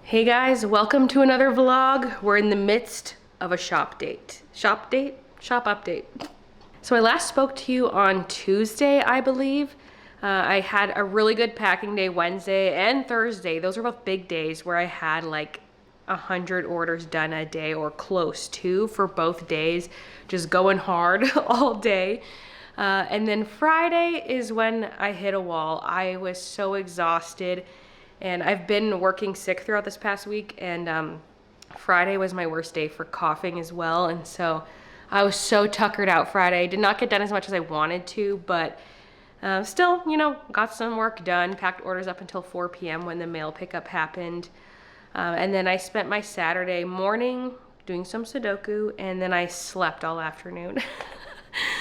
Hey guys, welcome to another vlog. We're in the midst of a shop date. Shop date? Shop update. So I last spoke to you on Tuesday, I believe. I had a really good packing day Wednesday and Thursday. Those were both big days where I had like 100 orders done a day or close to for both days, just going hard all day. And then Friday is when I hit a wall. I was so exhausted. And I've been working sick throughout this past week, and Friday was my worst day for coughing as well. And so I was so tuckered out Friday. I did not get done as much as I wanted to, but still, got some work done, packed orders up until 4 p.m. when the mail pickup happened. And then I spent my Saturday morning doing some Sudoku, and then I slept all afternoon.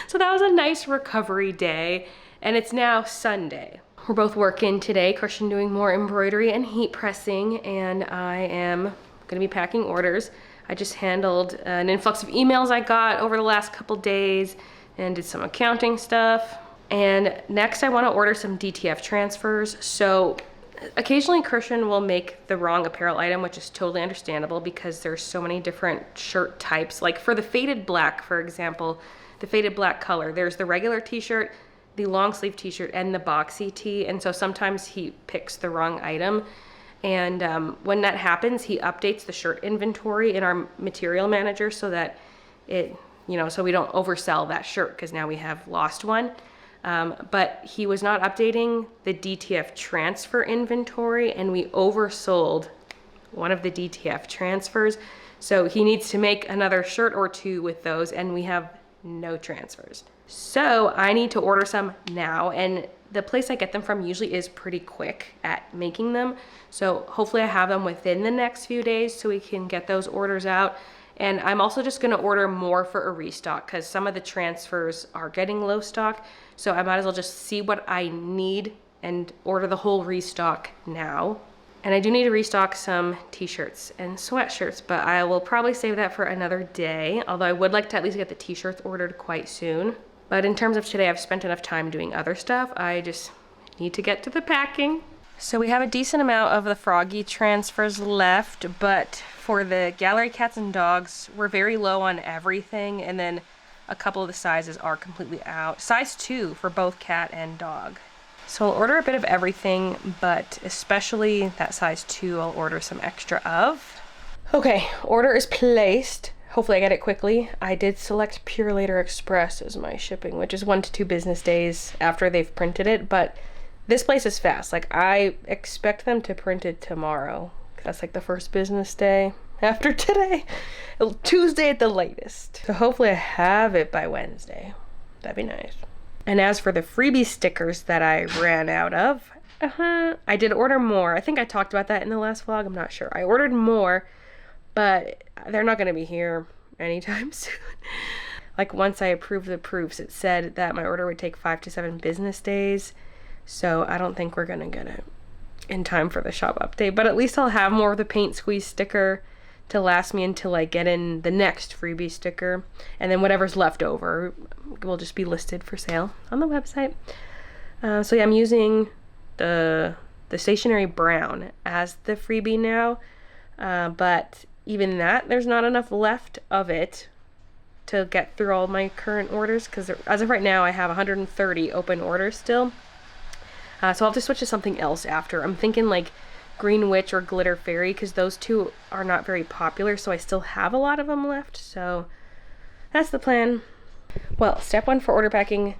So that was a nice recovery day, and it's now Sunday. We're both working today. Christian doing more embroidery and heat pressing, and I am gonna be packing orders. I just handled an influx of emails I got over the last couple days and did some accounting stuff. And next I wanna order some DTF transfers. So occasionally Christian will make the wrong apparel item, which is totally understandable because there's so many different shirt types. Like for the faded black, for example, the faded black color, there's the regular t-shirt, the long sleeve t-shirt, and the boxy tee, and so sometimes he picks the wrong item. And when that happens, he updates the shirt inventory in our material manager so that so we don't oversell that shirt because now we have lost one. But he was not updating the DTF transfer inventory, and we oversold one of the DTF transfers. So he needs to make another shirt or two with those, and we have no transfers. So I need to order some now, and the place I get them from usually is pretty quick at making them. So hopefully I have them within the next few days so we can get those orders out. And I'm also just gonna order more for a restock because some of the transfers are getting low stock. So I might as well just see what I need and order the whole restock now. And I do need to restock some t-shirts and sweatshirts, but I will probably save that for another day, although I would like to at least get the t-shirts ordered quite soon. But in terms of today, I've spent enough time doing other stuff. I just need to get to the packing. So we have a decent amount of the Froggy transfers left, but for the Gallery Cats and Dogs, we're very low on everything, and then a couple of the sizes are completely out. Size 2 for both cat and dog. So I'll order a bit of everything, but especially that size 2, I'll order some extra of. Okay, order is placed. Hopefully I get it quickly. I did select Purolator Express as my shipping, which is 1 to 2 business days after they've printed it, but this place is fast. Like, I expect them to print it tomorrow. That's like the first business day after today. Tuesday at the latest. So hopefully I have it by Wednesday. That'd be nice. And as for the freebie stickers that I ran out of, I did order more. I think I talked about that in the last vlog. I'm not sure. I ordered more, but they're not going to be here anytime soon. Like, once I approved the proofs, it said that my order would take 5 to 7 business days. So I don't think we're going to get it in time for the shop update. But at least I'll have more of the paint squeeze sticker to last me until I get in the next freebie sticker. And then whatever's left over will just be listed for sale on the website. So yeah, I'm using the stationery brown as the freebie now. But even that, there's not enough left of it to get through all my current orders, because as of right now I have 130 open orders still. So I'll have to switch to something else after. I'm thinking like Green Witch or Glitter Fairy, because those two are not very popular, so I still have a lot of them left. So that's the plan. Well, step 1 for order packing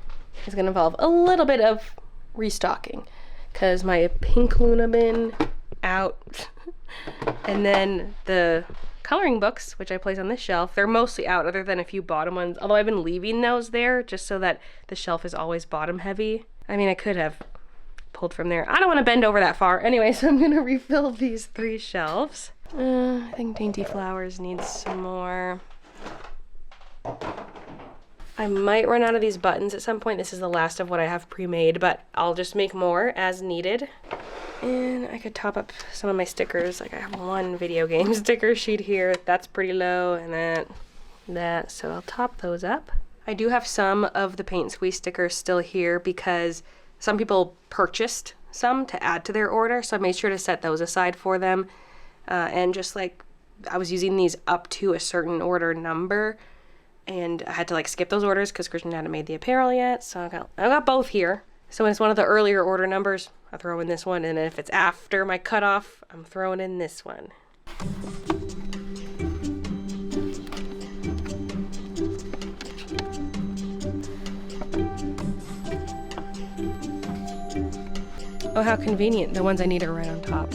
is going to involve a little bit of restocking, because my pink Luna bin out. And then the coloring books, which I place on this shelf, they're mostly out other than a few bottom ones, although I've been leaving those there just so that the shelf is always bottom heavy. I mean, I could have pulled from there. I don't want to bend over that far. Anyway, so I'm going to refill these 3 shelves. I think Dainty Flowers needs some more. I might run out of these buttons at some point. This is the last of what I have pre-made, but I'll just make more as needed. And I could top up some of my stickers. Like, I have 1 video game sticker sheet here. That's pretty low, and that. So I'll top those up. I do have some of the paint squeeze stickers still here because some people purchased some to add to their order, so I made sure to set those aside for them. and just like I was using these up to a certain order number, and I had to like skip those orders because Christian hadn't made the apparel yet. So I got both here. So when it's one of the earlier order numbers, I throw in this one, and if it's after my cutoff, I'm throwing in this one. Oh, how convenient. The ones I need are right on top.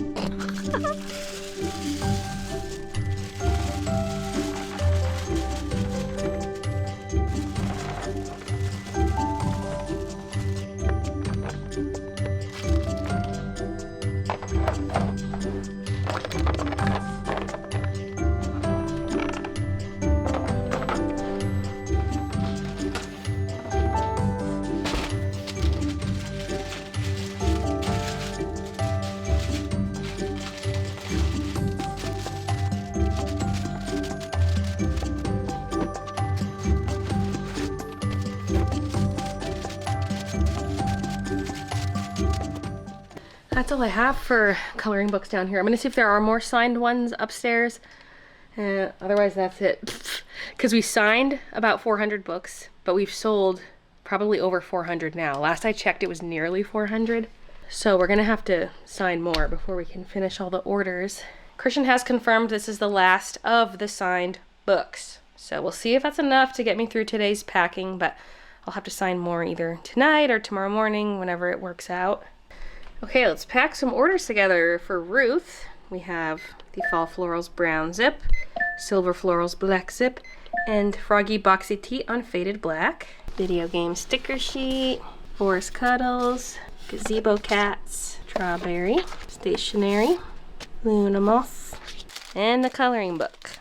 That's all I have for coloring books down here. I'm gonna see if there are more signed ones upstairs. Otherwise, that's it. Because we signed about 400 books, but we've sold probably over 400 now. Last I checked, it was nearly 400. So we're gonna have to sign more before we can finish all the orders. Christian has confirmed this is the last of the signed books. So we'll see if that's enough to get me through today's packing, but I'll have to sign more either tonight or tomorrow morning, whenever it works out. Okay, let's pack some orders together for Ruth. We have the Fall Florals brown zip, Silver Florals black zip, and Froggy Boxy Tee on faded black. Video game sticker sheet, Forest Cuddles, Gazebo Cats, Strawberry, Stationery, Luna Moth, and the coloring book.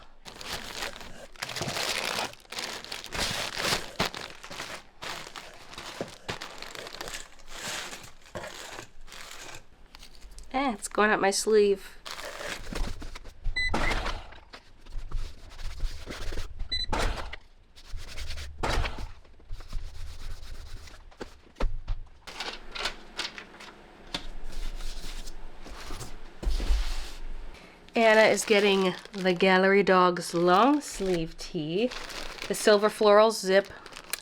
It's going up my sleeve. Anna is getting the Gallery Dogs long sleeve tee, the Silver Florals zip.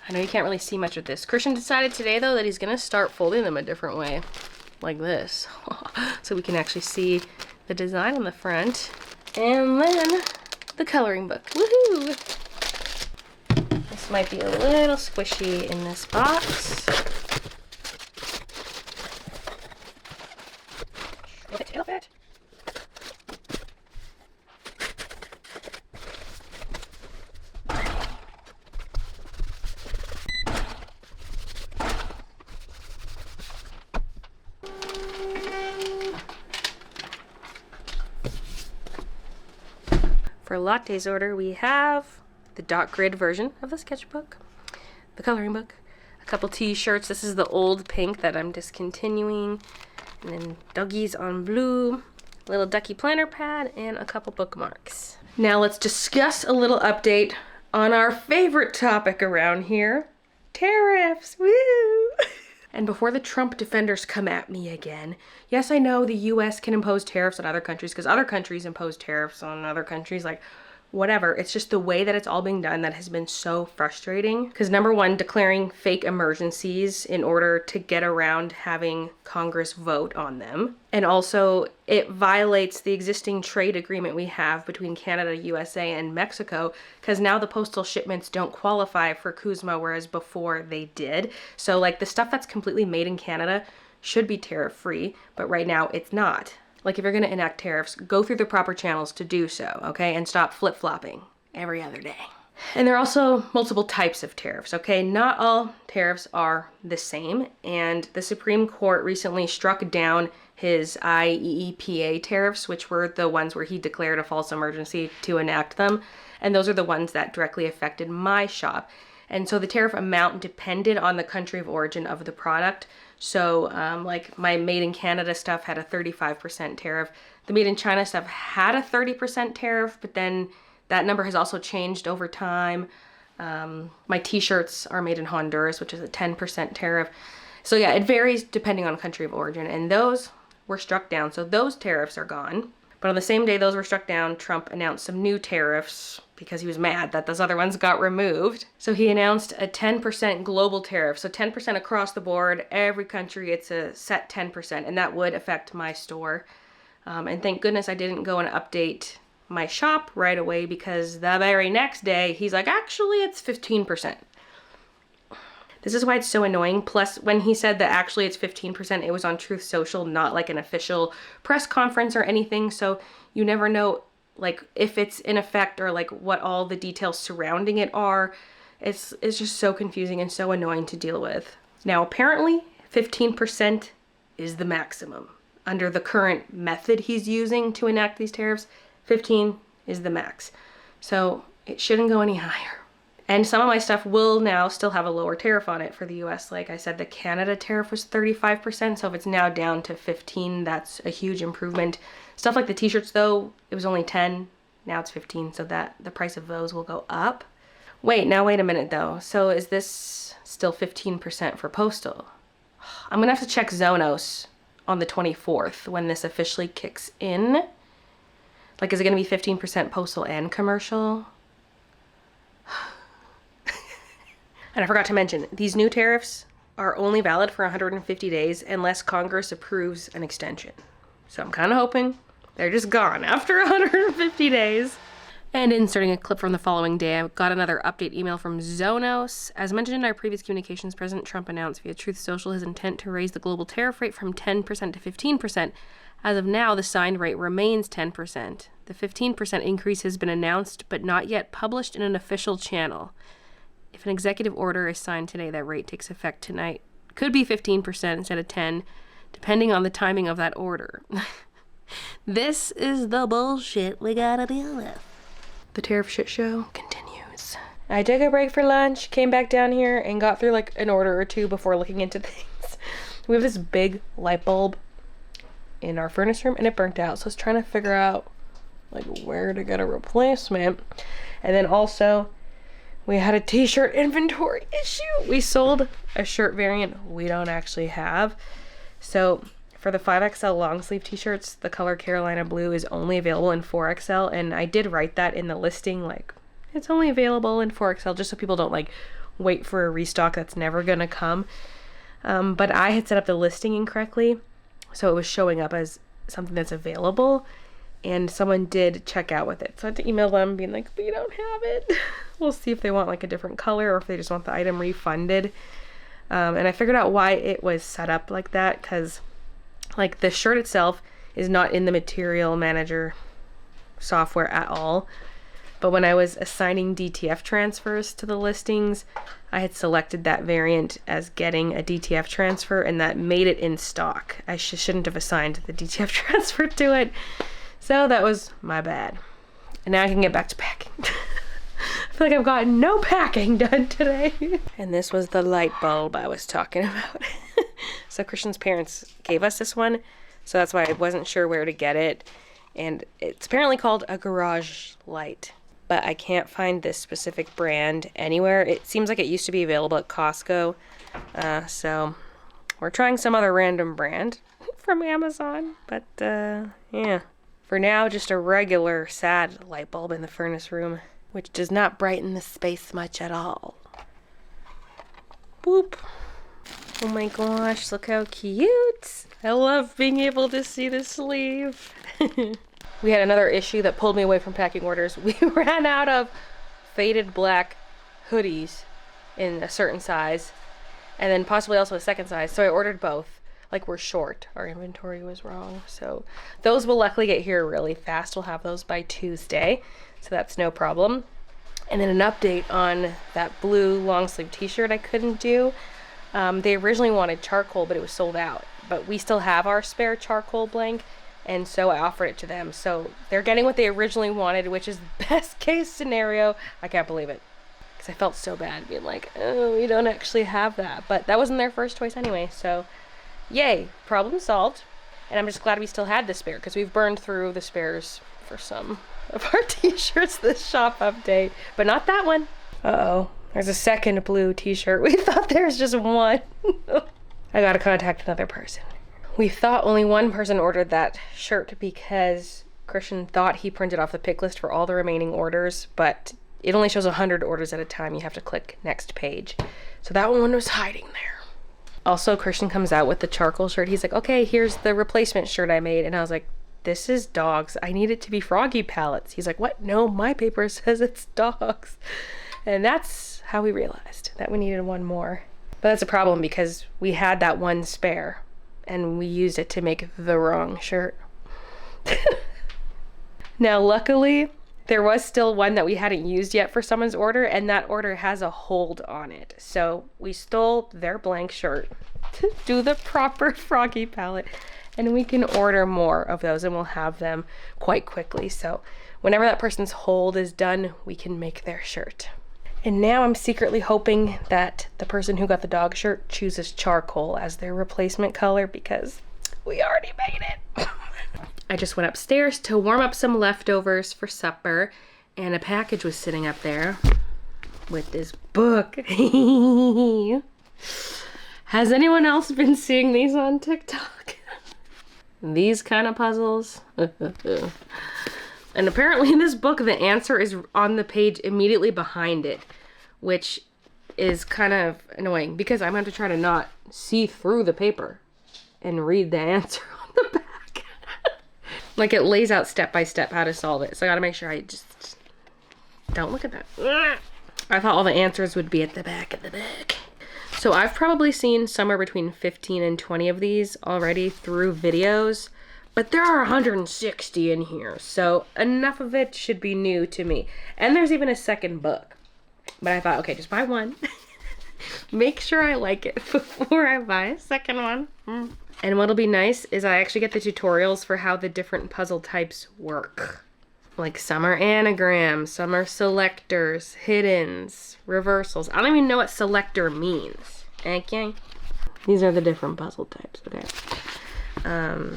I know you can't really see much of this. Christian decided today though that he's gonna start folding them a different way, like this, so we can actually see the design on the front. And then the coloring book. Woohoo! This might be a little squishy in this box. For Latte's order, we have the dot grid version of the sketchbook, the coloring book, a couple t-shirts. This is the old pink that I'm discontinuing, and then doggies on blue, little ducky planner pad, and a couple bookmarks. Now let's discuss a little update on our favorite topic around here, tariffs. Woo! And before the Trump defenders come at me again, yes, I know the US can impose tariffs on other countries because other countries impose tariffs on other countries, like whatever. It's just the way that it's all being done that has been so frustrating. Because number one, declaring fake emergencies in order to get around having Congress vote on them. And also it violates the existing trade agreement we have between Canada, USA, and Mexico, because now the postal shipments don't qualify for CUSMA, whereas before they did. So like the stuff that's completely made in Canada should be tariff free, but right now it's not. Like if you're gonna enact tariffs, go through the proper channels to do so, okay? And stop flip-flopping every other day. And there are also multiple types of tariffs, okay? Not all tariffs are the same, and the Supreme Court recently struck down his IEEPA tariffs, which were the ones where he declared a false emergency to enact them, and those are the ones that directly affected my shop. And so the tariff amount depended on the country of origin of the product. So like my made in Canada stuff had a 35% tariff. The made in China stuff had a 30% tariff, but then that number has also changed over time. My t-shirts are made in Honduras, which is a 10% tariff. So yeah, it varies depending on country of origin, and those were struck down. So those tariffs are gone. But on the same day those were struck down, Trump announced some new tariffs because he was mad that those other ones got removed. So he announced a 10% global tariff. So 10% across the board, every country, it's a set 10%, and that would affect my store. And thank goodness I didn't go and update my shop right away, because the very next day he's like, actually it's 15%. This is why it's so annoying. Plus, when he said that actually it's 15%, it was on Truth Social, not like an official press conference or anything. So you never know like if it's in effect or like what all the details surrounding it are. It's just so confusing and so annoying to deal with. Now, apparently 15% is the maximum. Under the current method he's using to enact these tariffs, 15 is the max. So it shouldn't go any higher. And some of my stuff will now still have a lower tariff on it for the US. Like I said, the Canada tariff was 35%, so if it's now down to 15, that's a huge improvement. Stuff like the t-shirts though, it was only 10, now it's 15, so that the price of those will go up. Wait a minute though. So is this still 15% for postal? I'm gonna have to check Zonos on the 24th when this officially kicks in. Like, is it gonna be 15% postal and commercial? And I forgot to mention, these new tariffs are only valid for 150 days unless Congress approves an extension. So I'm kind of hoping they're just gone after 150 days. And inserting a clip from the following day, I got another update email from Zonos. As mentioned in our previous communications, President Trump announced via Truth Social his intent to raise the global tariff rate from 10% to 15%. As of now, the signed rate remains 10%. The 15% increase has been announced, but not yet published in an official channel. If an executive order is signed today, that rate takes effect tonight. Could be 15% instead of 10, depending on the timing of that order. This is the bullshit we gotta deal with. The tariff shit show continues. I took a break for lunch, came back down here, and got through like an order or two before looking into things. We have this big light bulb in our furnace room, and it burnt out. So I was trying to figure out like where to get a replacement. And then also, we had a t-shirt inventory issue. We sold a shirt variant we don't actually have. So for the 5XL long sleeve t-shirts, the color Carolina Blue is only available in 4XL. And I did write that in the listing, like it's only available in 4XL, just so people don't like wait for a restock that's never gonna come. But I had set up the listing incorrectly, so it was showing up as something that's available. And someone did check out with it. So I had to email them being like, we don't have it. We'll see if they want like a different color or if they just want the item refunded. And I figured out why it was set up like that, because like the shirt itself is not in the material manager software at all. But when I was assigning DTF transfers to the listings, I had selected that variant as getting a DTF transfer, and that made it in stock. I shouldn't have assigned the DTF transfer to it. So that was my bad. And now I can get back to packing. I feel like I've gotten no packing done today. And this was the light bulb I was talking about. So Christian's parents gave us this one, so that's why I wasn't sure where to get it. And it's apparently called a garage light, but I can't find this specific brand anywhere. It seems like it used to be available at Costco. So we're trying some other random brand from Amazon, but yeah. For now, just a regular sad light bulb in the furnace room, which does not brighten the space much at all. Boop. Oh my gosh, look how cute. I love being able to see the sleeve. We had another issue that pulled me away from packing orders. We ran out of faded black hoodies in a certain size, and then possibly also a second size, so I ordered both. Like, we're short. Our inventory was wrong. So those will luckily get here really fast. We'll have those by Tuesday, so that's no problem. And then an update on that blue long sleeve t-shirt I couldn't do. They originally wanted charcoal, but it was sold out. But we still have our spare charcoal blank, and so I offered it to them. So they're getting what they originally wanted, which is the best case scenario. I can't believe it, because I felt so bad being like, oh, we don't actually have that. But that wasn't their first choice anyway, so yay, problem solved. And I'm just glad we still had the spare, because we've burned through the spares for some of our t-shirts this shop update, but not that one. Uh-oh, there's a second blue t-shirt. We thought there was just one. I gotta contact another person. We thought only one person ordered that shirt because Christian thought he printed off the pick list for all the remaining orders, but it only shows 100 orders at a time. You have to click next page. So that one was hiding there. Also, Christian comes out with the charcoal shirt. He's like, okay, here's the replacement shirt I made. And I was like, this is dogs. I need it to be Froggy palettes. He's like, what? No, my paper says it's dogs. And that's how we realized that we needed one more. But that's a problem because we had that one spare and we used it to make the wrong shirt. Now, luckily, there was still one that we hadn't used yet for someone's order, and that order has a hold on it. So we stole their blank shirt to do the proper Froggy palette, and we can order more of those and we'll have them quite quickly. So whenever that person's hold is done, we can make their shirt. And now I'm secretly hoping that the person who got the dog shirt chooses charcoal as their replacement color because we already made it. I just went upstairs to warm up some leftovers for supper, and a package was sitting up there with this book. Has anyone else been seeing these on TikTok? These kind of puzzles. And apparently in this book, the answer is on the page immediately behind it, which is kind of annoying because I'm going to try to not see through the paper and read the answer on the back. Like it lays out step by step how to solve it. So I got to make sure I just don't look at that. I thought all the answers would be at the back of the book. So I've probably seen somewhere between 15 and 20 of these already through videos, but there are 160 in here. So enough of it should be new to me. And there's even a second book. But I thought, okay, just buy one. Make sure I like it before I buy a second one. And what'll be nice is I actually get the tutorials for how the different puzzle types work. Like some are anagrams, some are selectors, hiddens, reversals. I don't even know what selector means. Okay? These are the different puzzle types, okay?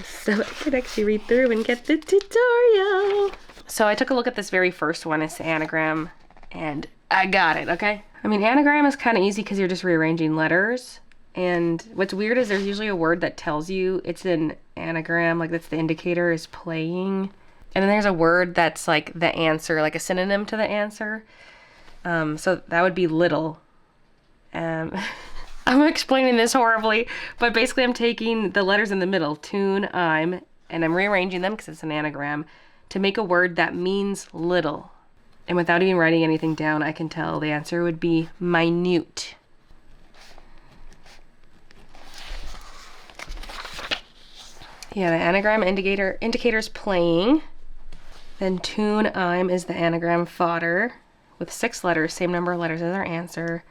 So I could actually read through and get the tutorial. So I took a look at this very first one. It's the anagram, and I got it, okay? I mean, anagram is kind of easy because you're just rearranging letters. And what's weird is there's usually a word that tells you it's an anagram, like that's the indicator is playing. And then there's a word that's like the answer, like a synonym to the answer. So that would be little. I'm explaining this horribly, but basically I'm taking the letters in the middle, tune, I'm, and I'm rearranging them because it's an anagram to make a word that means little. And without even writing anything down, I can tell the answer would be minute. Yeah, the anagram indicator's playing. Then tune I'm is the anagram fodder with 6 letters, same number of letters as our answer.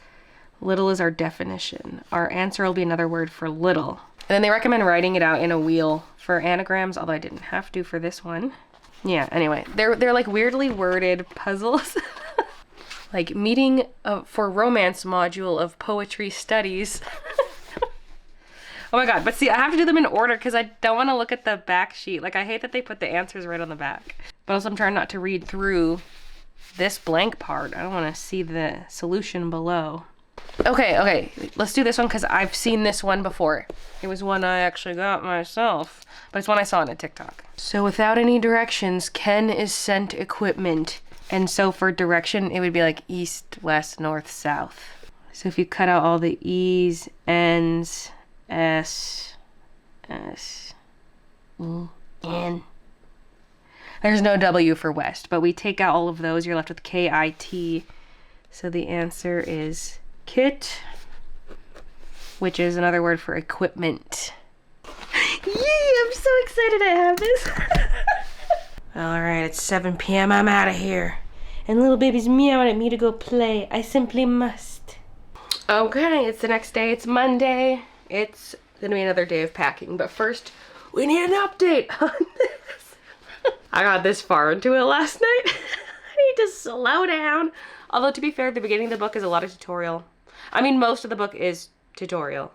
Little is our definition. Our answer will be another word for little. And then they recommend writing it out in a wheel for anagrams, although I didn't have to for this one. Yeah, anyway, they're like weirdly worded puzzles. Like meeting for romance module of poetry studies. Oh my god, but see, I have to do them in order because I don't want to look at the back sheet. Like, I hate that they put the answers right on the back. But also I'm trying not to read through this blank part. I don't want to see the solution below. Okay, let's do this one because I've seen this one before. It was one I actually got myself, but it's one I saw on a TikTok. So without any directions, Ken is sent equipment. And so for direction, it would be like east, west, north, south. So if you cut out all the E's, N's, S, E, N. There's no W for west, but we take out all of those. You're left with K-I-T. So the answer is kit, which is another word for equipment. Yay, I'm so excited I have this. All right, it's 7 p.m. I'm out of here. And little baby's meowing at me to go play. I simply must. Okay, it's the next day. It's Monday. It's gonna be another day of packing, but first we need an update on this. I got this far into it last night. I need to slow down. Although to be fair, the beginning of the book is a lot of tutorial. I mean, most of the book is tutorial.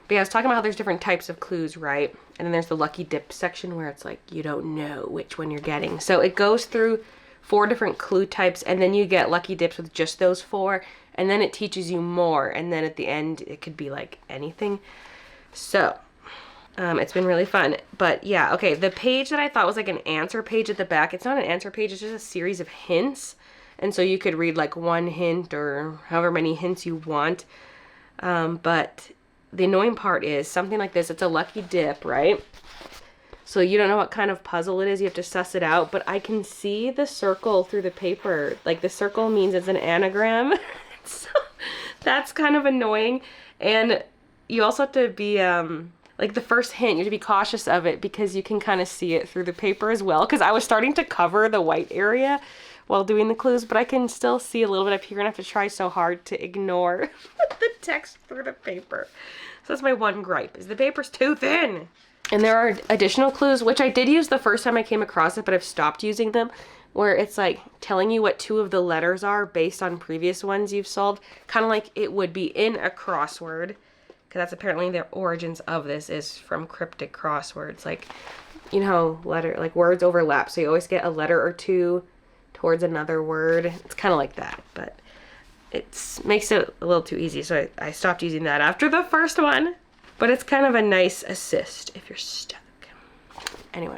But yeah, I was talking about how there's different types of clues, right? And then there's the lucky dip section where it's like, you don't know which one you're getting. So it goes through 4 different clue types, and then you get lucky dips with just those 4. And then it teaches you more, and then at the end it could be like anything. So It's been really fun. But yeah, okay, the page that I thought was like an answer page at the back, it's not an answer page, it's just a series of hints. And so you could read like one hint or however many hints you want. But the annoying part is something like this, it's a lucky dip, right? So you don't know what kind of puzzle it is, you have to suss it out, but I can see the circle through the paper. Like the circle means it's an anagram. So that's kind of annoying. And you also have to be, like the first hint, you have to be cautious of it because you can kind of see it through the paper as well. Because I was starting to cover the white area while doing the clues, but I can still see a little bit up here and I have to try so hard to ignore the text through the paper. So that's my one gripe, is the paper's too thin. And there are additional clues, which I did use the first time I came across it, but I've stopped using them, where it's like telling you what two of the letters are based on previous ones you've solved. Kind of like it would be in a crossword, because that's apparently the origins of this, is from cryptic crosswords. Like, you know, words overlap, so you always get a letter or two towards another word. It's kind of like that, but it makes it a little too easy, so I stopped using that after the first one. But it's kind of a nice assist if you're stuck. Anyway.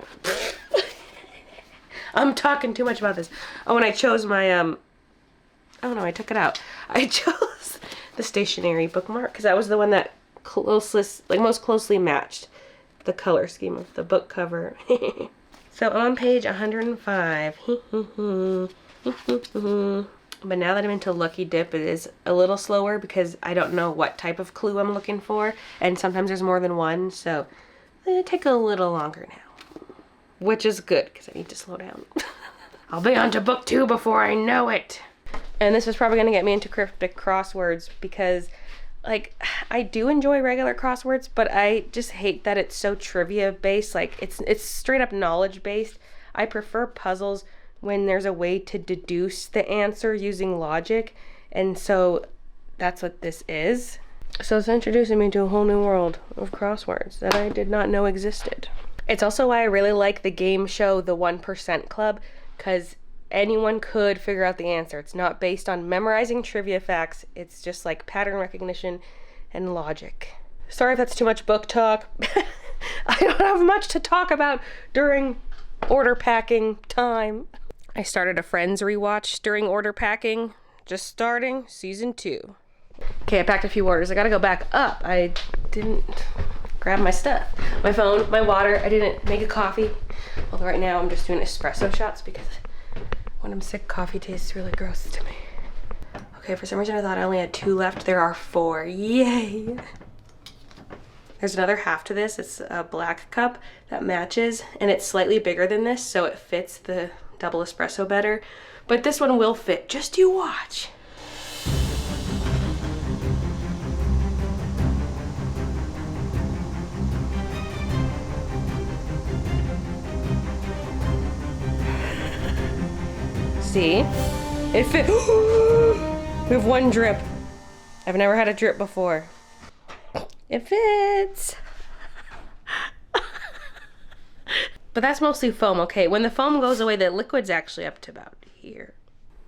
I'm talking too much about this. Oh, and I chose my, oh no, I took it out. I chose the stationery bookmark because that was the one that most closely matched the color scheme of the book cover. So on page 105. But now that I'm into Lucky Dip, it is a little slower because I don't know what type of clue I'm looking for. And sometimes there's more than one, so it'll take a little longer now. Which is good, because I need to slow down. I'll be on to book 2 before I know it. And this is probably going to get me into cryptic crosswords because, like, I do enjoy regular crosswords, but I just hate that it's so trivia-based. Like, it's straight up knowledge-based. I prefer puzzles when there's a way to deduce the answer using logic, and so that's what this is. So it's introducing me to a whole new world of crosswords that I did not know existed. It's also why I really like the game show The 1% Club, because anyone could figure out the answer. It's not based on memorizing trivia facts, it's just like pattern recognition and logic. Sorry if that's too much book talk. I don't have much to talk about during order packing time. I started a Friends rewatch during order packing, just starting season 2. Okay, I packed a few orders. I gotta go back up. I didn't grab my stuff. My phone, my water. I didn't make a coffee. Although right now I'm just doing espresso shots because when I'm sick, coffee tastes really gross to me. Okay, for some reason I thought I only had 2 left. There are 4. Yay! There's another half to this. It's a black cup that matches, and it's slightly bigger than this, so it fits the double espresso better. But this one will fit. Just you watch. See? It fit. We have 1 drip. I've never had a drip before. It fits. But that's mostly foam, okay? When the foam goes away, the liquid's actually up to about here.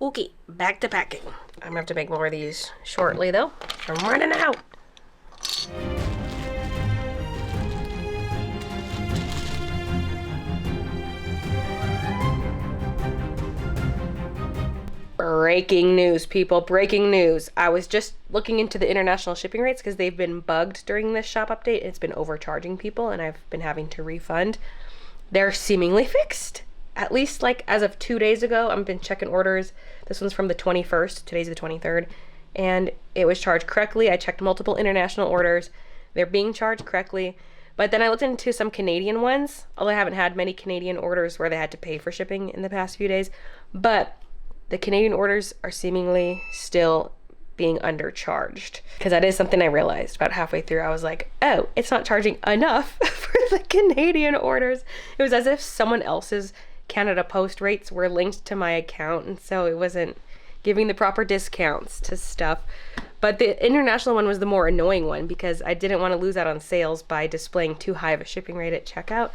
Okay, back to packing. I'm gonna have to make more of these shortly, though. I'm running out. Breaking news, people. Breaking news. I was just looking into the international shipping rates because they've been bugged during this shop update. It's been overcharging people, and I've been having to refund. They're seemingly fixed. At least, like, as of 2 days ago, I've been checking orders. This one's from the 21st. Today's the 23rd. And it was charged correctly. I checked multiple international orders. They're being charged correctly. But then I looked into some Canadian ones, although I haven't had many Canadian orders where they had to pay for shipping in the past few days. But the Canadian orders are seemingly still being undercharged, because that is something I realized about halfway through. I was like, oh, it's not charging enough for the Canadian orders. It was as if someone else's Canada Post rates were linked to my account, and so it wasn't giving the proper discounts to stuff. But the international one was the more annoying one because I didn't want to lose out on sales by displaying too high of a shipping rate at checkout.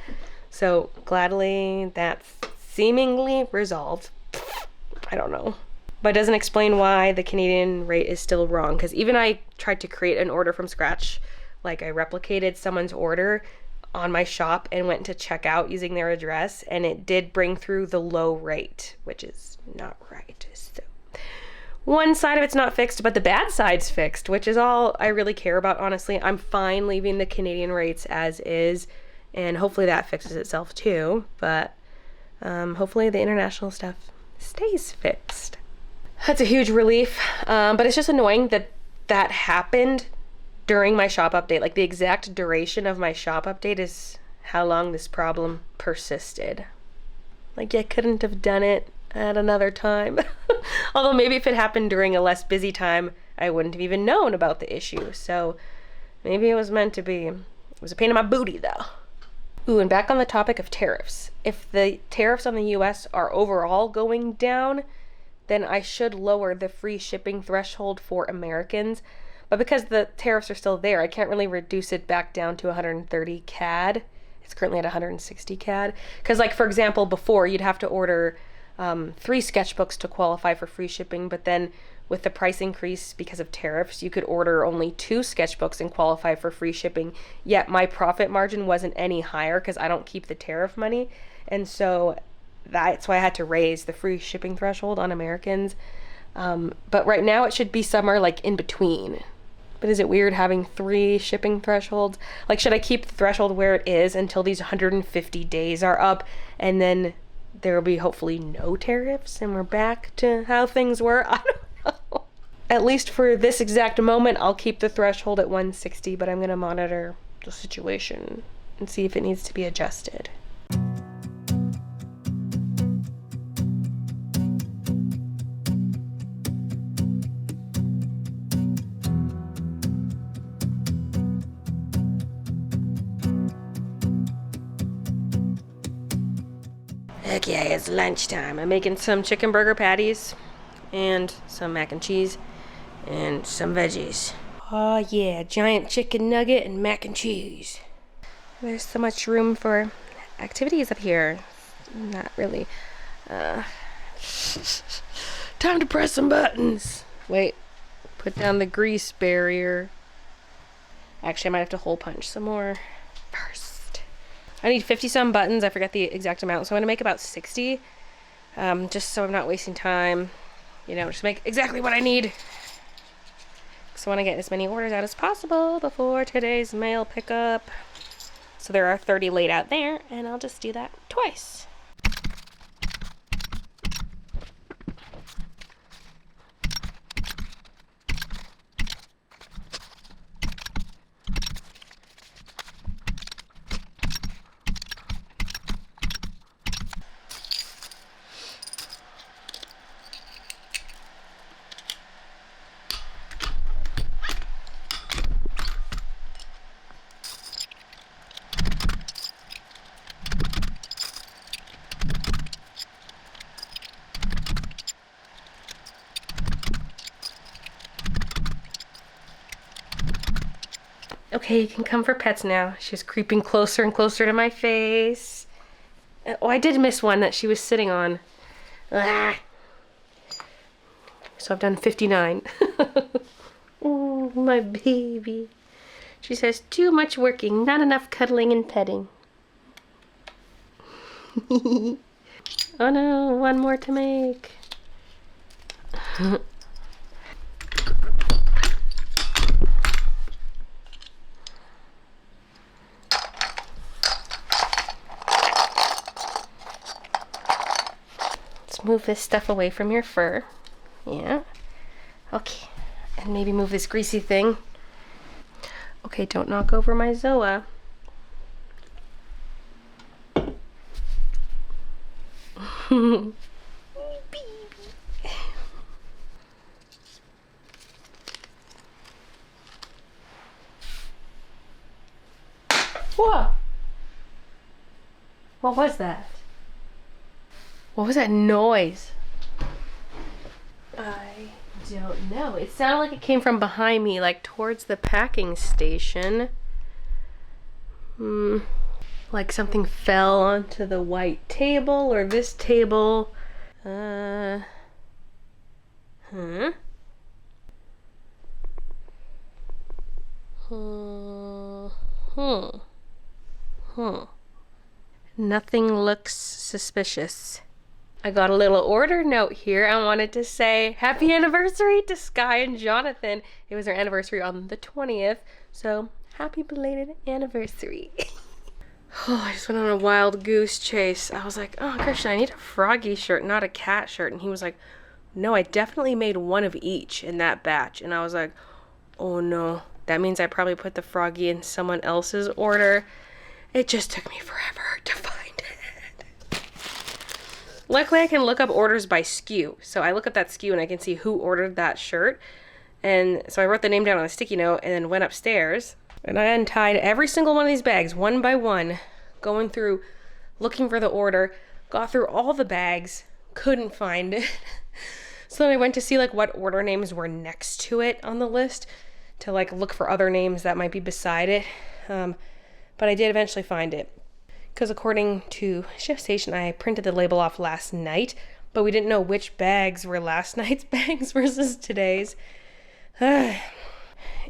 So gladly that's seemingly resolved. I don't know. But it doesn't explain why the Canadian rate is still wrong, because even I tried to create an order from scratch. Like, I replicated someone's order on my shop and went to check out using their address, and it did bring through the low rate, which is not right. So one side of it's not fixed, but the bad side's fixed, which is all I really care about, honestly. I'm fine leaving the Canadian rates as is, and hopefully that fixes itself too, but hopefully the international stuff stays fixed. That's a huge relief, but it's just annoying that that happened during my shop update. Like, the exact duration of my shop update is how long this problem persisted. Like, I couldn't have done it at another time. Although maybe if it happened during a less busy time, I wouldn't have even known about the issue. So maybe it was meant to be. It was a pain in my booty, though. Ooh, and back on the topic of tariffs. If the tariffs on the US are overall going down, then I should lower the free shipping threshold for Americans. But because the tariffs are still there, I can't really reduce it back down to 130 CAD. It's currently at 160 CAD. Because, like, for example, before you'd have to order 3 sketchbooks to qualify for free shipping, but then with the price increase because of tariffs, you could order only 2 sketchbooks and qualify for free shipping. Yet my profit margin wasn't any higher because I don't keep the tariff money. And so that's why I had to raise the free shipping threshold on Americans. But right now it should be somewhere like in between. But is it weird having 3 shipping thresholds? Like, should I keep the threshold where it is until these 150 days are up, and then there will be hopefully no tariffs and we're back to how things were? I don't know. At least for this exact moment, I'll keep the threshold at 160, but I'm going to monitor the situation and see if it needs to be adjusted. Okay, it's lunchtime. I'm making some chicken burger patties and some mac and cheese and some veggies. Oh yeah, giant chicken nugget and mac and cheese. There's so much room for activities up here. Not really. Time to press some buttons. Wait, put down the grease barrier. Actually, I might have to hole punch some more first. I need 50 some buttons. I forget the exact amount, so I'm gonna make about 60, just so I'm not wasting time. You know, just make exactly what I need. So I want to get as many orders out as possible before today's mail pickup. So there are 30 laid out there, and I'll just do that twice. Okay, you can come for pets now. She's creeping closer and closer to my face. Oh, I did miss one that she was sitting on. Ah. So I've done 59. Oh, my baby. She says, too much working, not enough cuddling and petting. Oh no, one more to make. Move this stuff away from your fur. Yeah. Okay. And maybe move this greasy thing. Okay, don't knock over my Zoa. Whoa! What was that? What was that noise? I don't know. It sounded like it came from behind me, like towards the packing station. Like something fell onto the white table or this table. Huh? Nothing looks suspicious. I got a little order note here. I wanted to say happy anniversary to Sky and Jonathan. It was their anniversary on the 20th, so happy belated anniversary. Oh, I just went on a wild goose chase. I was like, oh, Christian, I need a Froggy shirt, not a cat shirt. And he was like, no, I definitely made one of each in that batch. And I was like, oh no, that means I probably put the Froggy in someone else's order. It just took me forever to find it. Luckily, I can look up orders by SKU. So I look up that SKU and I can see who ordered that shirt. And so I wrote the name down on a sticky note and then went upstairs. And I untied every single one of these bags one by one, going through, looking for the order, got through all the bags, couldn't find it. So then I went to see like what order names were next to it on the list to like look for other names that might be beside it. But I did eventually find it. Because according to ShipStation, I printed the label off last night, but we didn't know which bags were last night's bags versus today's.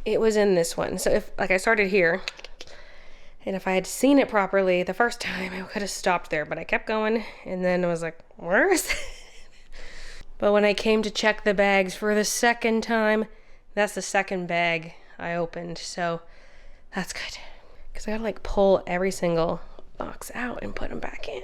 It was in this one. So if, like, I started here, and if I had seen it properly the first time, I could have stopped there, but I kept going, and then I was like, where is it? But when I came to check the bags for the second time, that's the second bag I opened, so that's good. Because I gotta, like, pull every single box out and put them back in.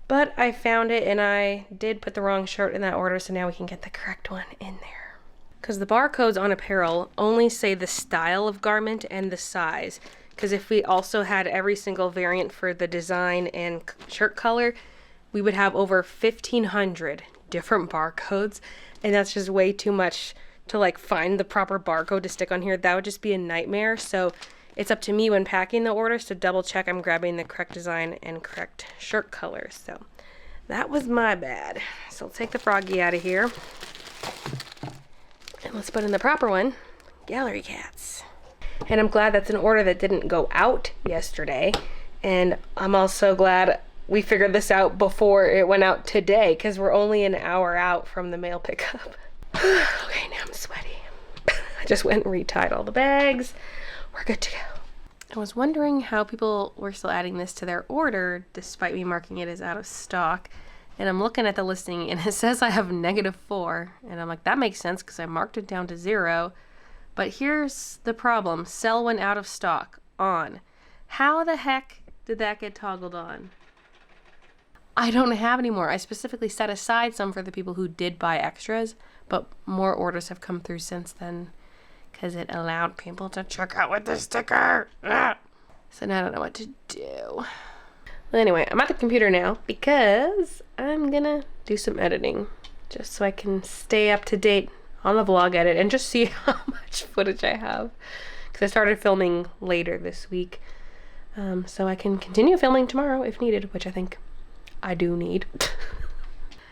But I found it, and I did put the wrong shirt in that order, so now we can get the correct one in there. Because the barcodes on apparel only say the style of garment and the size. Because if we also had every single variant for the design and shirt color, we would have over 1,500 different barcodes. And that's just way too much to like find the proper barcode to stick on here. That would just be a nightmare. So it's up to me when packing the orders to double check I'm grabbing the correct design and correct shirt color. So that was my bad. So let's take the Froggy out of here. And let's put in the proper one, Gallery Cats. And I'm glad that's an order that didn't go out yesterday. And I'm also glad we figured this out before it went out today, because we're only an hour out from the mail pickup. Okay, now I'm sweaty. I just went and retied all the bags. We're good to go. I was wondering how people were still adding this to their order despite me marking it as out of stock. And I'm looking at the listing and it says I have -4. And I'm like, that makes sense because I marked it down to 0. But here's the problem. Sell when out of stock. On. How the heck did that get toggled on? I don't have any more. I specifically set aside some for the people who did buy extras. But more orders have come through since then. Because it allowed people to check out with the sticker. Ah. So now I don't know what to do. Well, anyway, I'm at the computer now because I'm gonna do some editing just so I can stay up to date on the vlog edit and just see how much footage I have, because I started filming later this week, so I can continue filming tomorrow if needed, which I think I do need.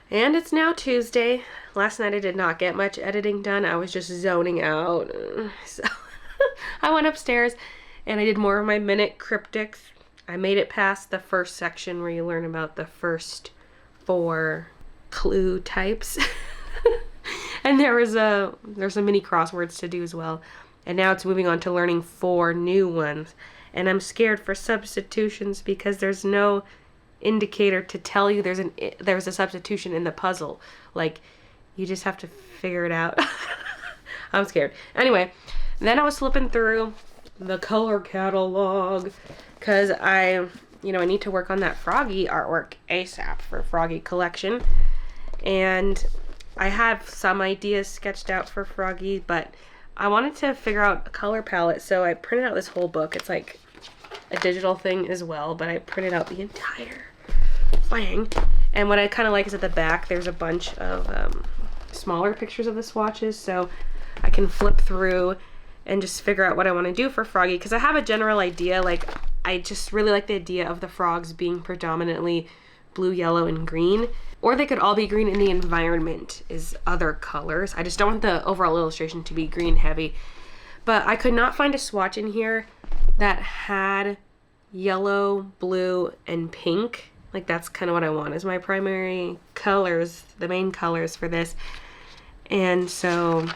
And it's now Tuesday. Last night I did not get much editing done. I was just zoning out. So I went upstairs and I did more of my minute cryptics. I made it past the first section where you learn about the first 4 clue types. And there's some mini crosswords to do as well. And now it's moving on to learning 4 new ones. And I'm scared for substitutions because there's no indicator to tell you there's a substitution in the puzzle. Like, you just have to figure it out. I'm scared. Anyway, then I was flipping through the color catalog because I need to work on that Froggy artwork ASAP for Froggy collection. And I have some ideas sketched out for Froggy, but I wanted to figure out a color palette, so I printed out this whole book. It's like a digital thing as well, but I printed out the entire thing. And what I kind of like is at the back, there's a bunch of smaller pictures of the swatches, so I can flip through and just figure out what I want to do for Froggy, because I have a general idea. Like, I just really like the idea of the frogs being predominantly blue, yellow, and green, or they could all be green and the environment is other colors. I just don't want the overall illustration to be green heavy. But I could not find a swatch in here that had yellow, blue, and pink. Like, that's kind of what I want as my primary colors, the main colors for this. And so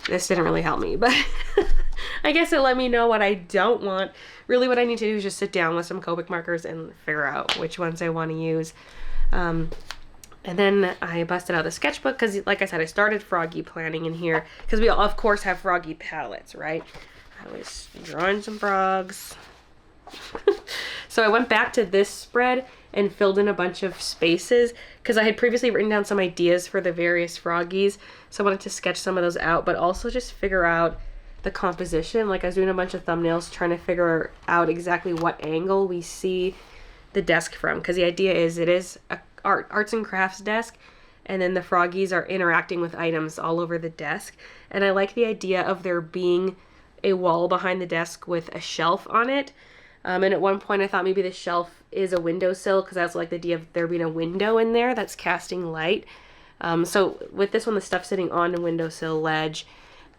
this didn't really help me, but I guess it let me know what I don't want. Really what I need to do is just sit down with some Copic markers and figure out which ones I want to use. And then I busted out the sketchbook because, like I said, I started Froggy planning in here because we, of course, have Froggy palettes, right? I was drawing some frogs. So I went back to this spread and filled in a bunch of spaces because I had previously written down some ideas for the various Froggies. So I wanted to sketch some of those out, but also just figure out the composition. Like I was doing a bunch of thumbnails trying to figure out exactly what angle we see the desk from, because the idea is it is a arts and crafts desk, and then the Froggies are interacting with items all over the desk. And I like the idea of there being a wall behind the desk with a shelf on it. And at one point I thought maybe the shelf is a windowsill because I also like the idea of there being a window in there that's casting light. So with this one, the stuff sitting on a windowsill ledge.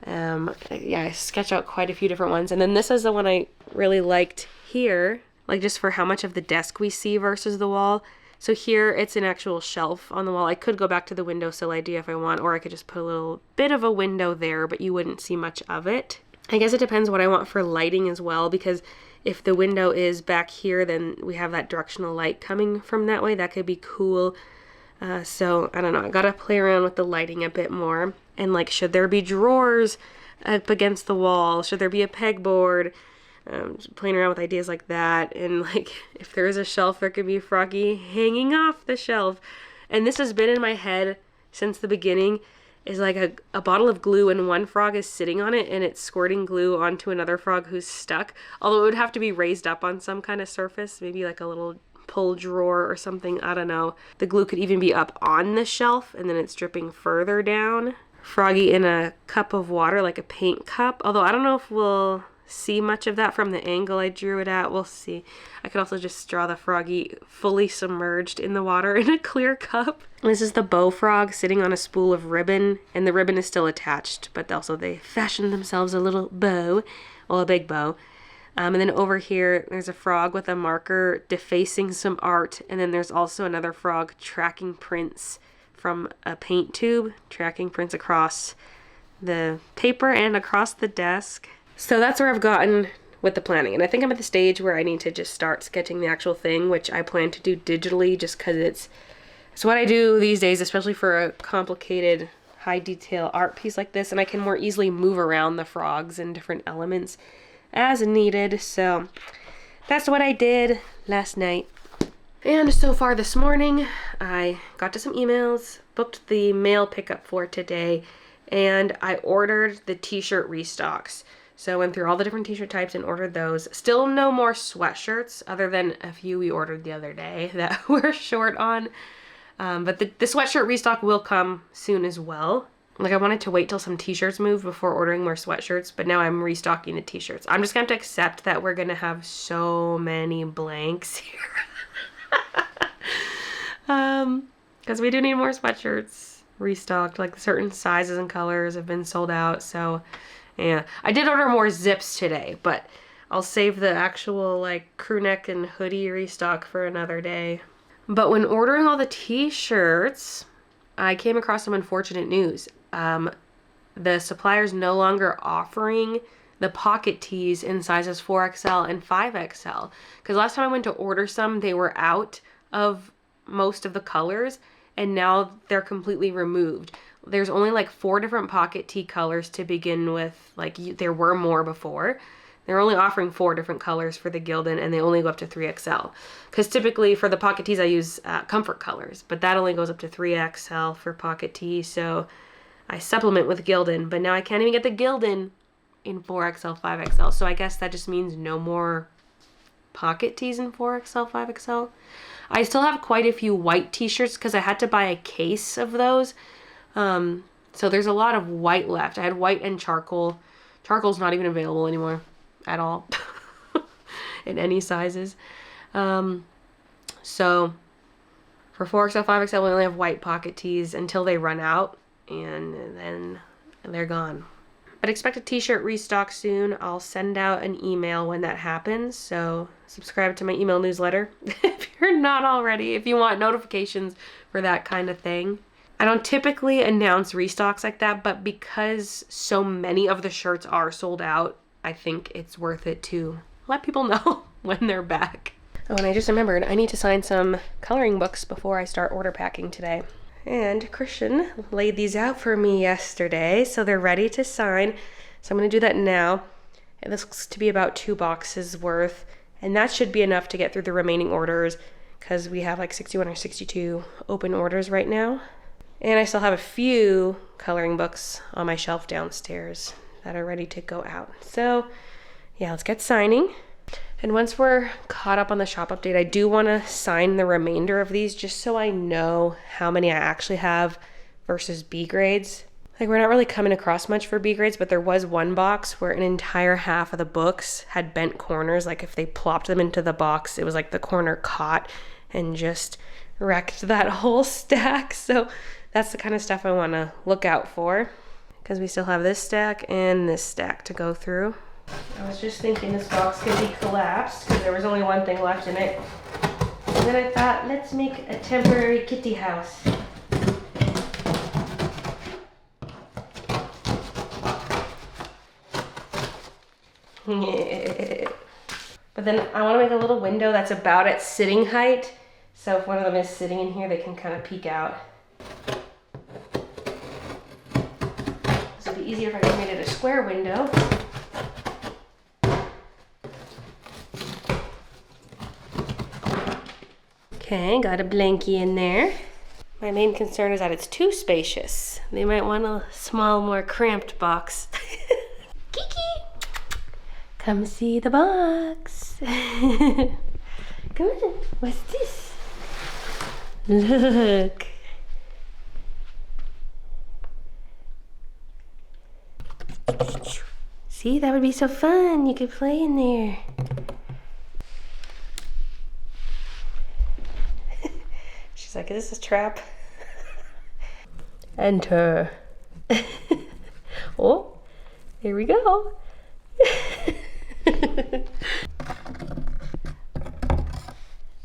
Yeah, I sketched out quite a few different ones. And then this is the one I really liked here, like just for how much of the desk we see versus the wall. So here it's an actual shelf on the wall. I could go back to the windowsill idea if I want, or I could just put a little bit of a window there, but you wouldn't see much of it. I guess it depends what I want for lighting as well, because if the window is back here, then we have that directional light coming from that way. That could be cool. So I don't know, I gotta play around with the lighting a bit more. And like, should there be drawers up against the wall? Should there be a pegboard? Just playing around with ideas like that. And like, if there is a shelf, there could be a Froggy hanging off the shelf. And this has been in my head since the beginning, is like a bottle of glue and one frog is sitting on it and it's squirting glue onto another frog who's stuck. Although it would have to be raised up on some kind of surface, maybe like a little pull drawer or something, I don't know. The glue could even be up on the shelf and then it's dripping further down. Froggy in a cup of water, like a paint cup. Although I don't know if we'll see much of that from the angle I drew it at. We'll see. I could also just draw the Froggy fully submerged in the water in a clear cup. This is the bow frog sitting on a spool of ribbon, and the ribbon is still attached, but also they fashioned themselves a little bow, well, a big bow. And then over here, there's a frog with a marker defacing some art, and then there's also another frog tracking prints from a paint tube, tracking prints across the paper and across the desk. So that's where I've gotten with the planning. And I think I'm at the stage where I need to just start sketching the actual thing, which I plan to do digitally just because it's what I do these days, especially for a complicated high detail art piece like this. And I can more easily move around the frogs and different elements as needed. So that's what I did last night. And so far this morning, I got to some emails, booked the mail pickup for today, and I ordered the t-shirt restocks. So I went through all the different t-shirt types and ordered those. Still no more sweatshirts other than a few we ordered the other day that we're short on. But the sweatshirt restock will come soon as well. Like I wanted to wait till some t-shirts moved before ordering more sweatshirts, but now I'm restocking the t-shirts. I'm just going to have to accept that we're going to have so many blanks here. Because we do need more sweatshirts restocked. Like certain sizes and colors have been sold out, so yeah. I did order more zips today, but I'll save the actual like crew neck and hoodie restock for another day. But when ordering all the t-shirts, I came across some unfortunate news. The supplier's no longer offering the pocket tees in sizes 4XL and 5XL. Because last time I went to order some, they were out of most of the colors, and now they're completely removed. There's only like 4 different pocket tee colors to begin with. Like there were more before. They're only offering 4 different colors for the Gildan, and they only go up to 3XL. Because typically for the pocket tees I use comfort colors, but that only goes up to 3XL for pocket tee. So I supplement with Gildan, but now I can't even get the Gildan in 4XL, 5XL. So I guess that just means no more pocket tees in 4XL, 5XL. I still have quite a few white t-shirts because I had to buy a case of those. So there's a lot of white left. I had white and charcoal. Charcoal's not even available anymore at all in any sizes. So for 4XL, 5XL, we only have white pocket tees until they run out, and then they're gone. But expect a t-shirt restock soon. I'll send out an email when that happens, so subscribe to my email newsletter if you're not already, if you want notifications for that kind of thing. I don't typically announce restocks like that, but because so many of the shirts are sold out, I think it's worth it to let people know when they're back. Oh, and I just remembered I need to sign some coloring books before I start order packing today. And Christian laid these out for me yesterday, so they're ready to sign. So I'm going to do that now. And this looks to be about 2 boxes worth, and that should be enough to get through the remaining orders because we have like 61 or 62 open orders right now. And I still have a few coloring books on my shelf downstairs that are ready to go out. So yeah, let's get signing. And once we're caught up on the shop update, I do want to sign the remainder of these just so I know how many I actually have versus B grades. Like, we're not really coming across much for B grades, but there was one box where an entire half of the books had bent corners. Like, if they plopped them into the box, it was like the corner caught and just wrecked that whole stack. So that's the kind of stuff I want to look out for because we still have this stack and this stack to go through. I was just thinking this box could be collapsed because there was only one thing left in it. And then I thought, let's make a temporary kitty house. But then I want to make a little window that's about at sitting height. So if one of them is sitting in here, they can kind of peek out. This would be easier if I just made it a square window. Okay, got a blankie in there. My main concern is that it's too spacious. They might want a small, more cramped box. Kiki! Come see the box. Come on, what's this? Look. See, that would be so fun. You could play in there. She's like, is this a trap? Enter. Oh, here we go.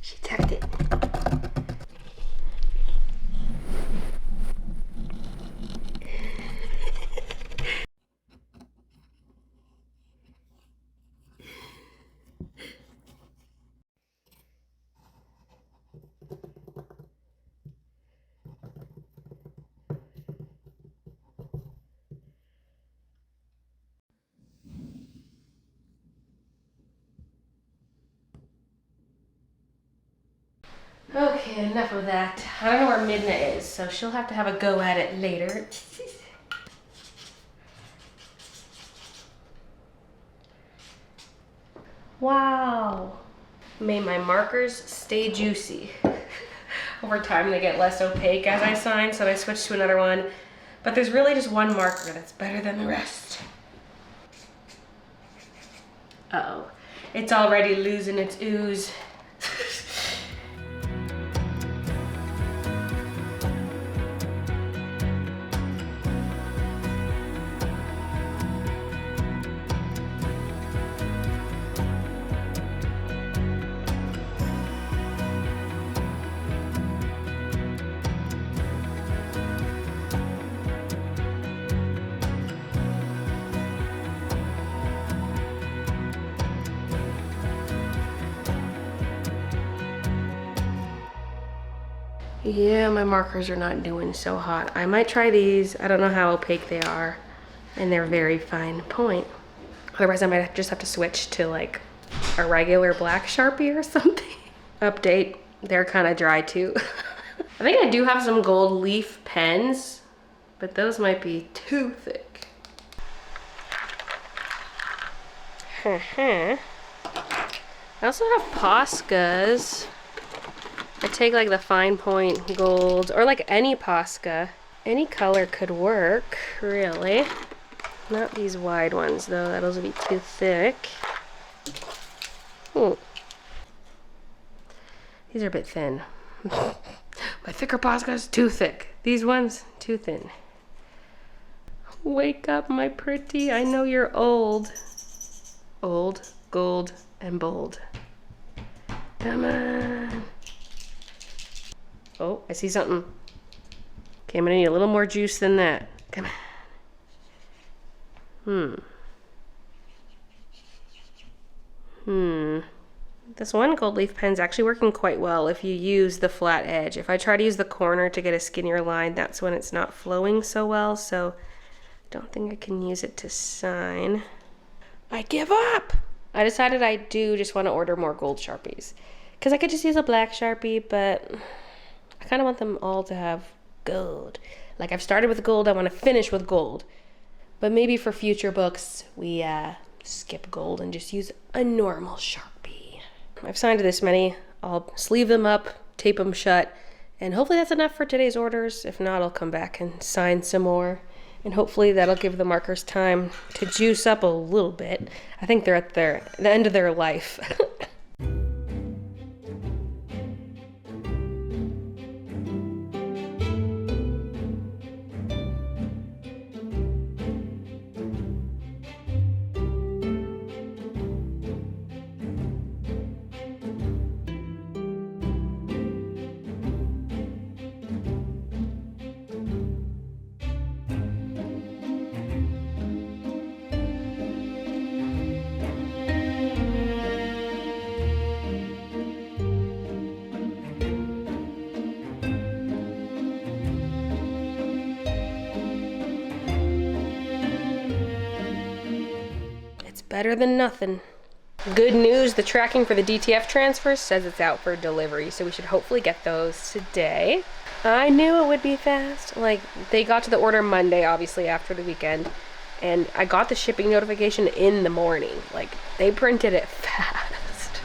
She tucked it. Okay, enough of that. I don't know where Midna is, so she'll have to have a go at it later. Wow. Made my markers stay juicy. Over time they get less opaque as I sign, so I switched to another one. But there's really just one marker that's better than the rest. Uh-oh. It's already losing its ooze. Yeah, my markers are not doing so hot. I might try these. I don't know how opaque they are, and they're very fine point. Otherwise, I might just have to switch to like a regular black Sharpie or something. Update, they're kind of dry too. I think I do have some gold leaf pens, but those might be too thick. I also have Poscas. I take like the fine point gold or like any Posca. Any color could work, really. Not these wide ones though, those would be too thick. These are a bit thin. My thicker Posca's too thick. These ones, too thin. Wake up, my pretty. I know you're old. Old, gold, and bold. Come on. Oh, I see something. Okay, I'm gonna need a little more juice than that. Come on. This one gold leaf pen's actually working quite well if you use the flat edge. If I try to use the corner to get a skinnier line, that's when it's not flowing so well, so I don't think I can use it to sign. I give up! I decided I do just want to order more gold Sharpies. Because I could just use a black Sharpie, but I kind of want them all to have gold. Like, I've started with gold, I want to finish with gold. But maybe for future books, we skip gold and just use a normal Sharpie. I've signed this many. I'll sleeve them up, tape them shut, and hopefully that's enough for today's orders. If not, I'll come back and sign some more. And hopefully that'll give the markers time to juice up a little bit. I think they're at the end of their life. Better than nothing. Good news, the tracking for the DTF transfers says it's out for delivery, so we should hopefully get those today. I knew it would be fast. Like, they got to the order Monday, obviously, after the weekend, and I got the shipping notification in the morning. Like, they printed it fast.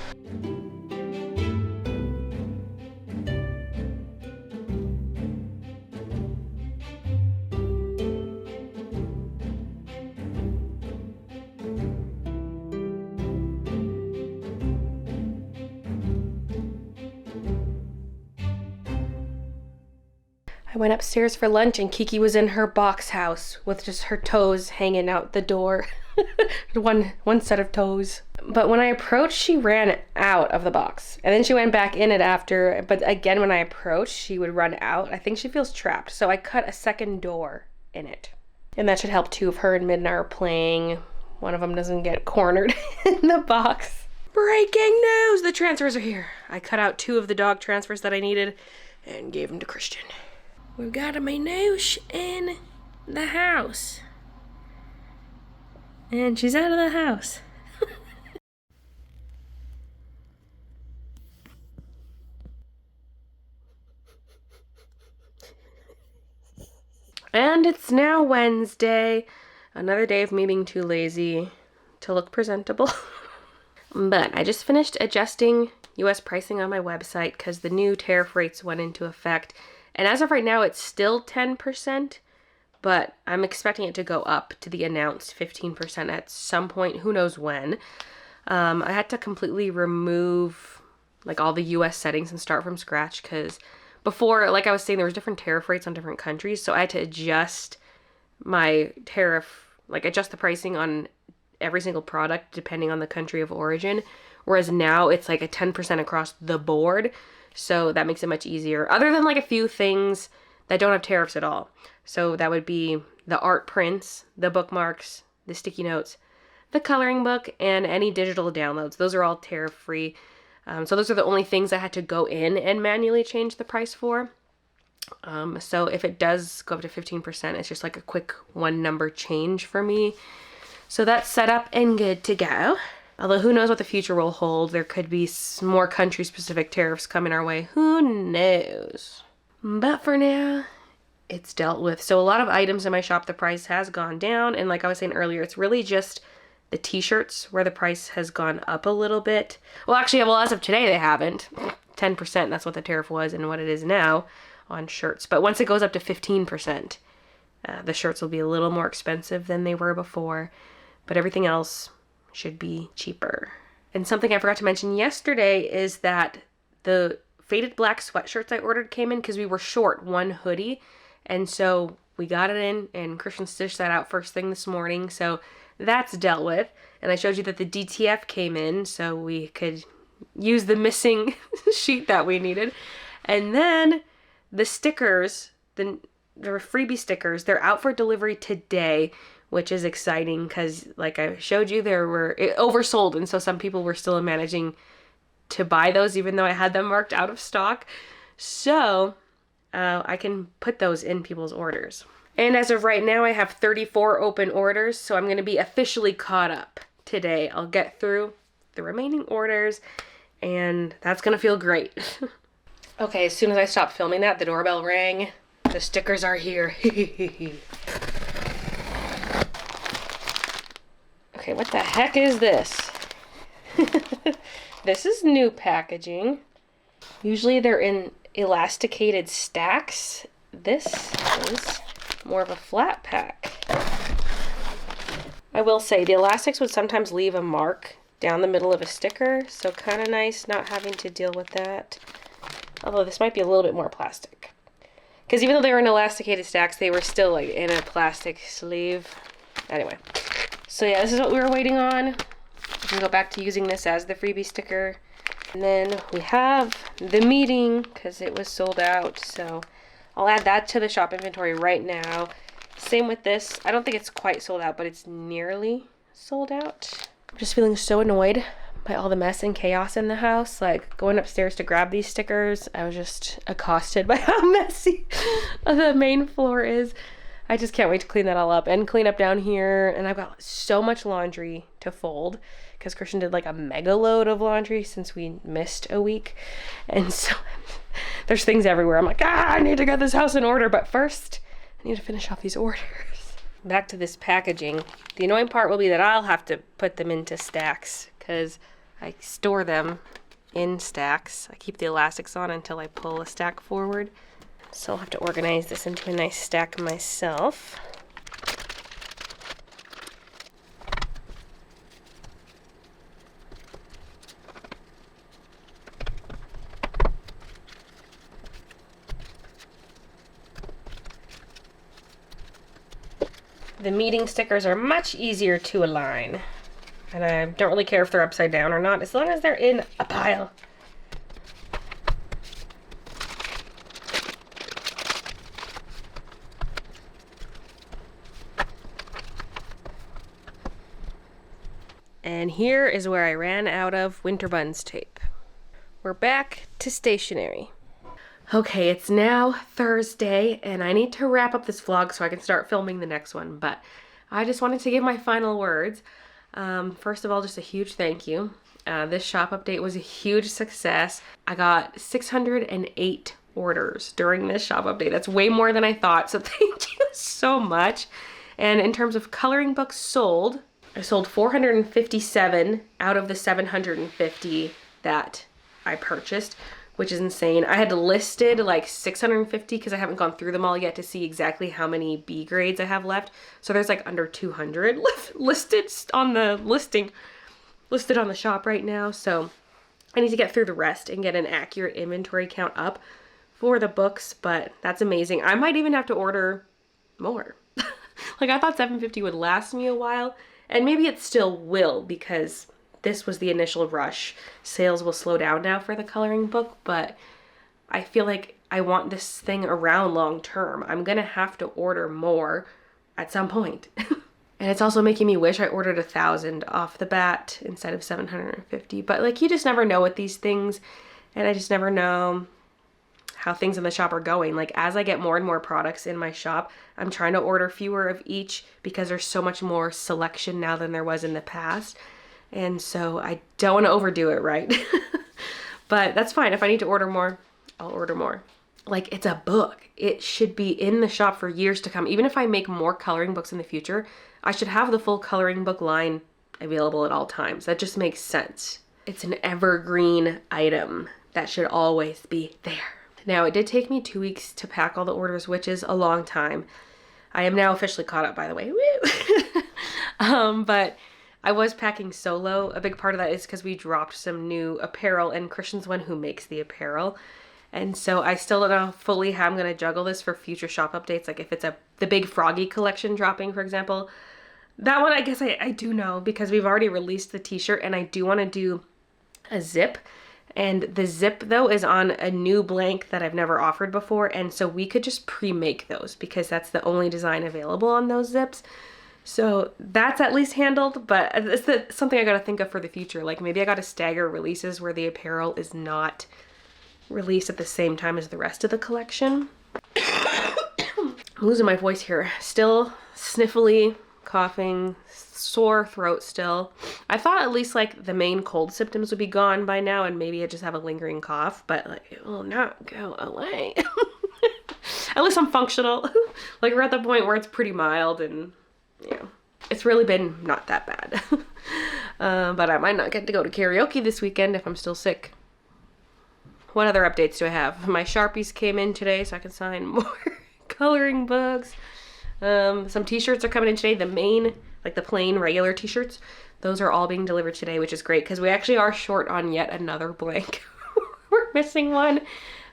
I went upstairs for lunch and Kiki was in her box house with just her toes hanging out the door. one set of toes. But when I approached, she ran out of the box. And then she went back in it after. But again, when I approached, she would run out. I think she feels trapped. So I cut a second door in it. And that should help too if her and Midna are playing. One of them doesn't get cornered in the box. Breaking news! The transfers are here. I cut out 2 of the dog transfers that I needed and gave them to Christian. We've got a Minouche in the house. And she's out of the house. And it's now Wednesday. Another day of me being too lazy to look presentable. But I just finished adjusting US pricing on my website because the new tariff rates went into effect. And as of right now, it's still 10%, but I'm expecting it to go up to the announced 15% at some point, who knows when. I had to completely remove like all the US settings and start from scratch because before, like I was saying, there was different tariff rates on different countries. So I had to adjust my tariff, like adjust the pricing on every single product depending on the country of origin. Whereas now it's like a 10% across the board. So that makes it much easier, other than like a few things that don't have tariffs at all. So that would be the art prints, the bookmarks, the sticky notes, the coloring book, and any digital downloads. Those are all tariff free. So those are the only things I had to go in and manually change the price for. So if it does go up to 15%, it's just like a quick 1 number change for me. So that's set up and good to go. Although who knows what the future will hold. There could be more country-specific tariffs coming our way. Who knows? But for now, it's dealt with. So a lot of items in my shop, the price has gone down. And like I was saying earlier, it's really just the t-shirts where the price has gone up a little bit. Well, actually, as of today, they haven't. 10%, that's what the tariff was and what it is now on shirts. But once it goes up to 15%, the shirts will be a little more expensive than they were before. But everything else should be cheaper. And something I forgot to mention yesterday is that the faded black sweatshirts I ordered came in because we were short 1 hoodie. And so we got it in and Christian stitched that out first thing this morning. So that's dealt with. And I showed you that the DTF came in so we could use the missing sheet that we needed. And then the stickers, the freebie stickers, they're out for delivery today. which is exciting because, like I showed you, it oversold, and so some people were still managing to buy those even though I had them marked out of stock. So I can put those in people's orders. And as of right now, I have 34 open orders, so I'm going to be officially caught up today. I'll get through the remaining orders, and that's going to feel great. Okay, as soon as I stopped filming that, the doorbell rang. The stickers are here. Okay, what the heck is this? This is new packaging. Usually they're in elasticated stacks. This is more of a flat pack. I will say the elastics would sometimes leave a mark down the middle of a sticker, so kind of nice not having to deal with that. Although this might be a little bit more plastic. Because even though they were in elasticated stacks, they were still like in a plastic sleeve. Anyway. So yeah, this is what we were waiting on. We can go back to using this as the freebie sticker. And then we have the meeting, because it was sold out. So I'll add that to the shop inventory right now. Same with this. I don't think it's quite sold out, but it's nearly sold out. I'm just feeling so annoyed by all the mess and chaos in the house. Like going upstairs to grab these stickers, I was just accosted by how messy the main floor is. I just can't wait to clean that all up and clean up down here. And I've got so much laundry to fold because Christian did like a mega load of laundry since we missed a week. And so there's things everywhere. I'm like, I need to get this house in order. But first, I need to finish off these orders. Back to this packaging. The annoying part will be that I'll have to put them into stacks because I store them in stacks. I keep the elastics on until I pull a stack forward. So I'll have to organize this into a nice stack myself. The meeting stickers are much easier to align. And I don't really care if they're upside down or not, as long as they're in a pile. And here is where I ran out of Winterbuns tape. We're back to stationery. Okay, it's now Thursday, and I need to wrap up this vlog so I can start filming the next one, but I just wanted to give my final words. First of all, just a huge thank you. This shop update was a huge success. I got 608 orders during this shop update. That's way more than I thought, so thank you so much. And in terms of coloring books sold, I sold 457 out of the 750 that I purchased, which is insane. I had listed like 650 because I haven't gone through them all yet to see exactly how many B grades I have left. So there's like under 200 listed on the listed on the shop right now. So I need to get through the rest and get an accurate inventory count up for the books, but that's amazing. I might even have to order more. Like I thought 750 would last me a while, and maybe it still will because this was the initial rush. Sales will slow down now for the coloring book, but I feel like I want this thing around long term. I'm gonna have to order more at some point. And it's also making me wish I ordered 1,000 off the bat instead of 750. But like, you just never know with these things, and I just never know how things in the shop are going. Like as I get more and more products in my shop, I'm trying to order fewer of each because there's so much more selection now than there was in the past. And so I don't want to overdo it, right? But that's fine. If I need to order more, I'll order more. Like it's a book. It should be in the shop for years to come. Even if I make more coloring books in the future, I should have the full coloring book line available at all times. That just makes sense. It's an evergreen item that should always be there. Now, it did take me 2 weeks to pack all the orders, which is a long time. I am now officially caught up, by the way. Woo! But I was packing solo. A big part of that is because we dropped some new apparel, and Christian's one who makes the apparel. And so I still don't know fully how I'm going to juggle this for future shop updates. Like if it's the big Froggy collection dropping, for example. That one I guess I do know because we've already released the t-shirt, and I do want to do a zip. And the zip though is on a new blank that I've never offered before, and so we could just pre-make those because that's the only design available on those zips. So that's at least handled, but it's something I gotta think of for the future. Like maybe I gotta stagger releases where the apparel is not released at the same time as the rest of the collection. I'm losing my voice here. Still sniffly, coughing, sore throat still. I thought at least like the main cold symptoms would be gone by now and maybe I just have a lingering cough, but like it will not go away. At least I'm functional. Like we're at the point where it's pretty mild and it's really been not that bad. But I might not get to go to karaoke this weekend if I'm still sick. What other updates do I have? My Sharpies came in today so I can sign more coloring books. Some t-shirts are coming in today. The main, like the plain regular t-shirts, those are all being delivered today, which is great because we actually are short on yet another blank. We're missing one,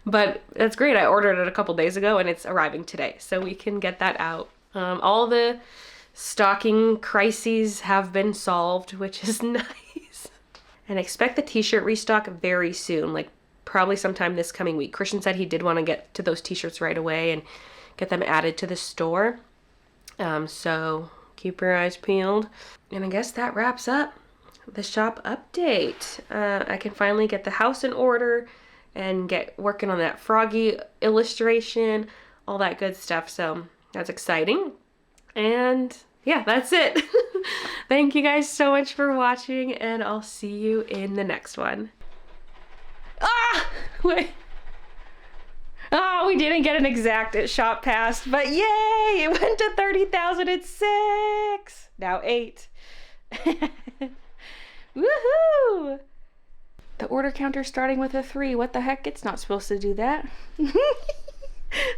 but that's great. I ordered it a couple days ago and it's arriving today, so we can get that out. All the stocking crises have been solved, which is nice. And expect the t-shirt restock very soon, like probably sometime this coming week. Christian said he did want to get to those t-shirts right away and get them added to the store. So keep your eyes peeled. And I guess that wraps up the shop update. I can finally get the house in order and get working on that Froggy illustration, all that good stuff. So that's exciting. And yeah, that's it. Thank you guys so much for watching, and I'll see you in the next one. Ah! Wait. Oh, we didn't get an exact at Shop Past, but yay! It went to 30,000 at 6. Now 8. Woohoo! The order counter starting with a 3. What the heck? It's not supposed to do that.